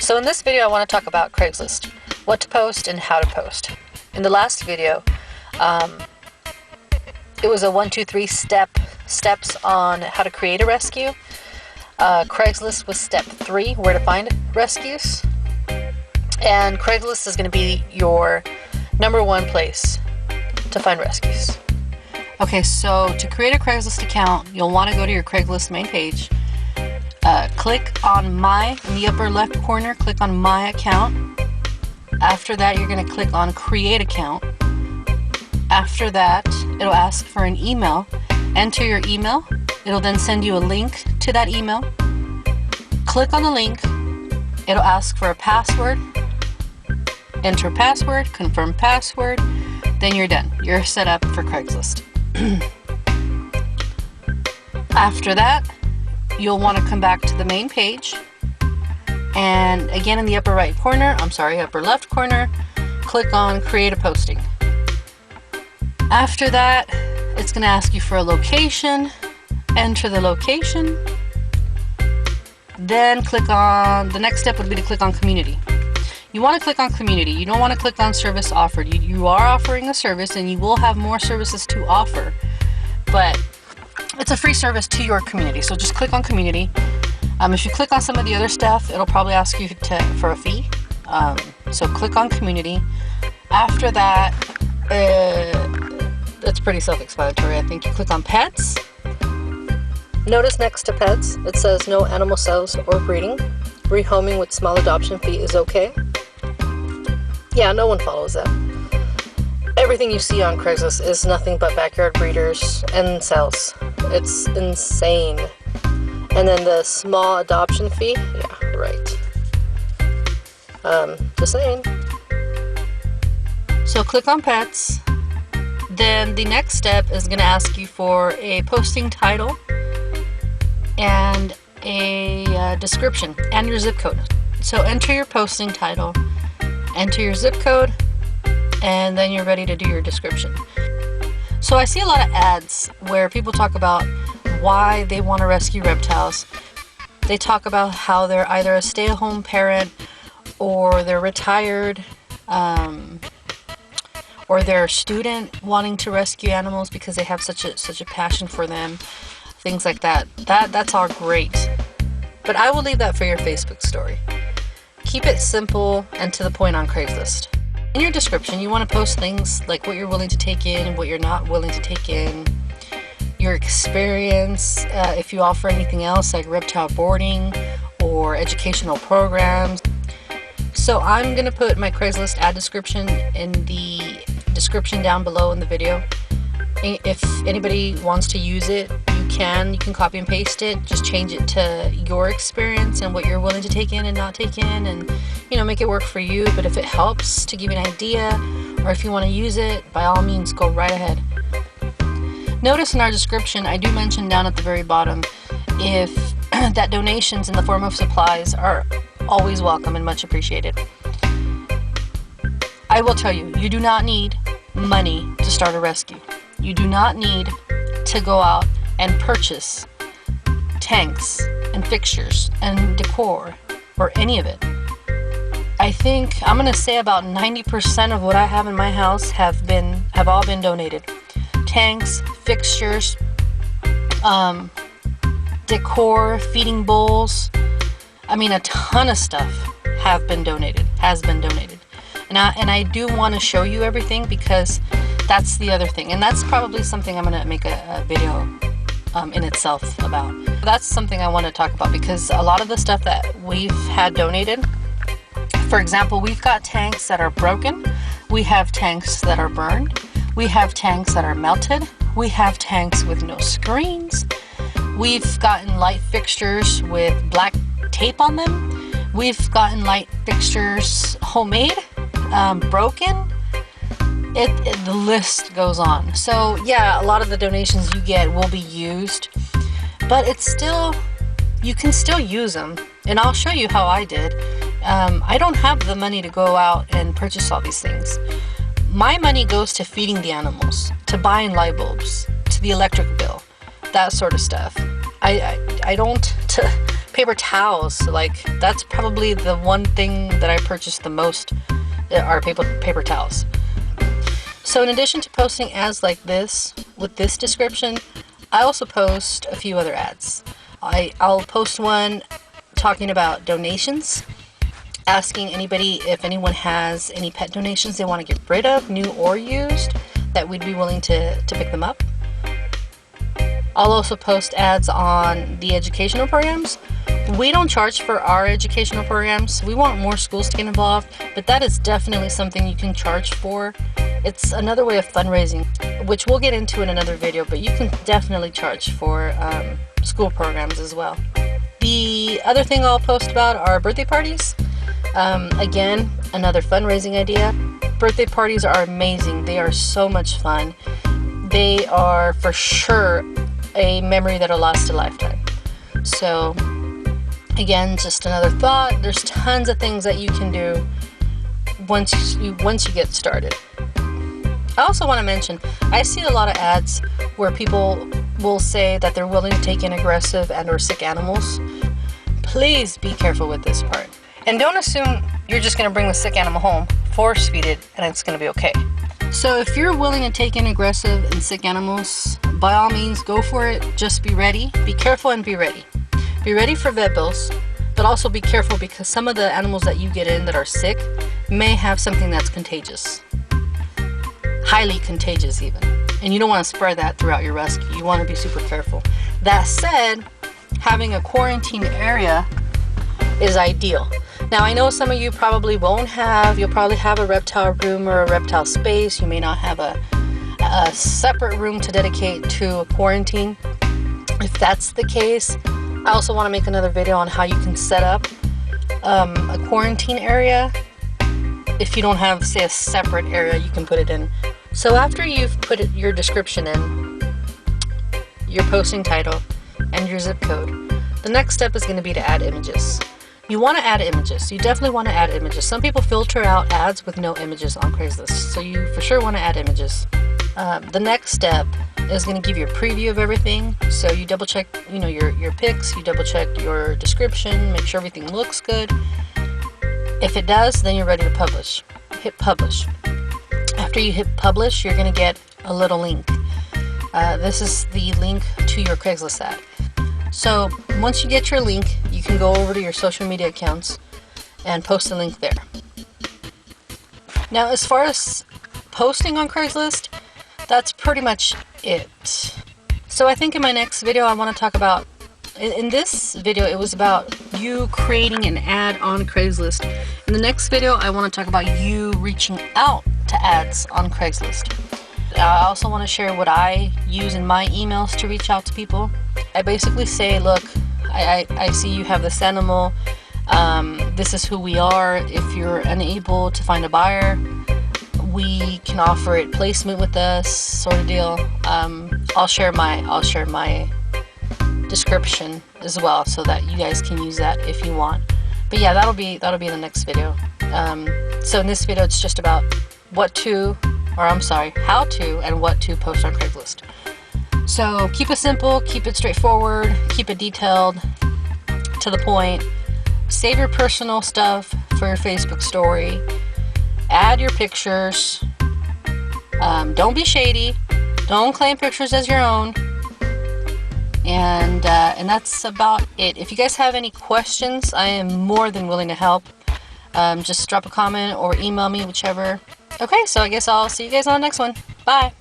So in this video I want to talk about Craigslist, what to post and how to post. In the last video, it was a 1, 2, 3 steps on how to create a rescue. Craigslist was step 3, where to find rescues. And Craigslist is going to be your #1 place to find rescues. Okay, so to create a Craigslist account, you'll want to go to your Craigslist main page. Click on My in the upper left corner, click on My Account. After that, you're going to click on Create Account. After that, it'll ask for an email. Enter your email. It'll then send you a link to that email. Click on the link. It'll ask for a password. Enter password, confirm password. Then you're done. You're set up for Craigslist. After that, you'll want to come back to the main page, and again in the upper left corner, click on Create a Posting. After that, it's going to ask you for a location. Enter the location. Then click on, the next step would be to click on Community. You want to click on Community. You don't want to click on Service Offered. You are offering a service, and you will have more services to offer, but it's a free service to your community, so just click on Community. If you click on some of the other stuff, it'll probably ask you for a fee. So click on Community. After that, it's pretty self-explanatory. I think you click on Pets. Notice next to Pets, it says no animal sales or breeding. Rehoming with small adoption fee is okay. Yeah, no one follows that. Everything you see on Craigslist is nothing but backyard breeders and sales. It's insane. And then the small adoption fee, yeah, right. Just saying. So click on Pets. Then the next step is going to ask you for a posting title and a description and your zip code. So enter your posting title, enter your zip code, and then you're ready to do your description. So I see a lot of ads where people talk about why they want to rescue reptiles. They talk about how they're either a stay-at-home parent, or they're retired, or they're a student wanting to rescue animals because they have such a passion for them. Things like that. That's all great. But I will leave that for your Facebook story. Keep it simple and to the point on Craigslist. In your description, you want to post things like what you're willing to take in and what you're not willing to take in, your experience, if you offer anything else like reptile boarding or educational programs. So I'm going to put my Craigslist ad description in the description down below in the video. If anybody wants to use it, you can copy and paste it. Just change it to your experience and what you're willing to take in and not take in, and make it work for you. But if it helps to give you an idea, or if you want to use it, by all means, go right ahead. Notice in our description, I do mention down at the very bottom that donations in the form of supplies are always welcome and much appreciated. I will tell you, you do not need money to start a rescue. You do not need to go out and purchase tanks and fixtures and decor or any of it. I think I'm going to say about 90% of what I have in my house have all been donated. Tanks, fixtures, decor, feeding bowls. I mean, a ton of stuff has been donated. And I do want to show you everything, because that's the other thing. And that's probably something I'm going to make a video in itself about. That's something I want to talk about, because a lot of the stuff that we've had donated, for example, we've got tanks that are broken. We have tanks that are burned. We have tanks that are melted. We have tanks with no screens. We've gotten light fixtures with black tape on them. We've gotten light fixtures homemade, broken. The list goes on. So yeah, a lot of the donations you get will be used, but you can still use them, and I'll show you how I did. I don't have the money to go out and purchase all these things. My money goes to feeding the animals, to buying light bulbs, to the electric bill, that sort of stuff. I don't Paper towels, like that's probably the one thing that I purchased the most are paper towels. So in addition to posting ads like this with this description, I also post a few other ads. I'll post one talking about donations, asking anybody if anyone has any pet donations they want to get rid of, new or used, that we'd be willing to pick them up. I'll also post ads on the educational programs. We don't charge for our educational programs. We want more schools to get involved, but that is definitely something you can charge for. It's another way of fundraising, which we'll get into in another video, but you can definitely charge for school programs as well. The other thing I'll post about are birthday parties. Again, another fundraising idea. Birthday parties are amazing. They are so much fun. They are for sure a memory that'll last a lifetime. So again, just another thought. There's tons of things that you can do once you get started. I also want to mention, I see a lot of ads where people will say that they're willing to take in aggressive and or sick animals. Please be careful with this part. And don't assume you're just going to bring the sick animal home, force feed it, and it's going to be okay. So if you're willing to take in aggressive and sick animals, by all means, go for it. Just be ready. Be careful and be ready. Be ready for vet bills, but also be careful because some of the animals that you get in that are sick may have something that's contagious. Highly contagious even. And you don't want to spread that throughout your rescue. You want to be super careful. That said, having a quarantine area is ideal. Now I know some of you probably won't have, you'll probably have a reptile room or a reptile space. You may not have a separate room to dedicate to a quarantine. If that's the case, I also want to make another video on how you can set up a quarantine area. If you don't have, say, a separate area you can put it in. So after you've put your description in, your posting title, and your zip code, the next step is going to be to add images. You want to add images. You definitely want to add images. Some people filter out ads with no images on Craigslist, so you for sure want to add images. The next step is going to give you a preview of everything. So you double check, your pics, you double check your description, make sure everything looks good. If it does, then you're ready to publish. Hit publish. After you hit publish, you're going to get a little link. This is the link to your Craigslist ad. So once you get your link, you can go over to your social media accounts and post the link there. Now, as far as posting on Craigslist, that's pretty much it. So I think in my next video, I want to talk about, in this video, it was about you creating an ad on Craigslist. In the next video, I want to talk about you reaching out to ads on Craigslist. I also want to share what I use in my emails to reach out to people. I basically say, look, I see you have this animal. This is who we are. If you're unable to find a buyer, we can offer it placement with us, sort of deal. I'll share my description as well, so that you guys can use that if you want. But yeah, that'll be the next video. So in this video, it's just about how to and what to post on Craigslist. So keep it simple, keep it straightforward, keep it detailed, to the point. Save your personal stuff for your Facebook story. Add your pictures. Don't be shady. Don't claim pictures as your own. And that's about it. If you guys have any questions, I am more than willing to help. Just drop a comment or email me, whichever. Okay, so I guess I'll see you guys on the next one. Bye.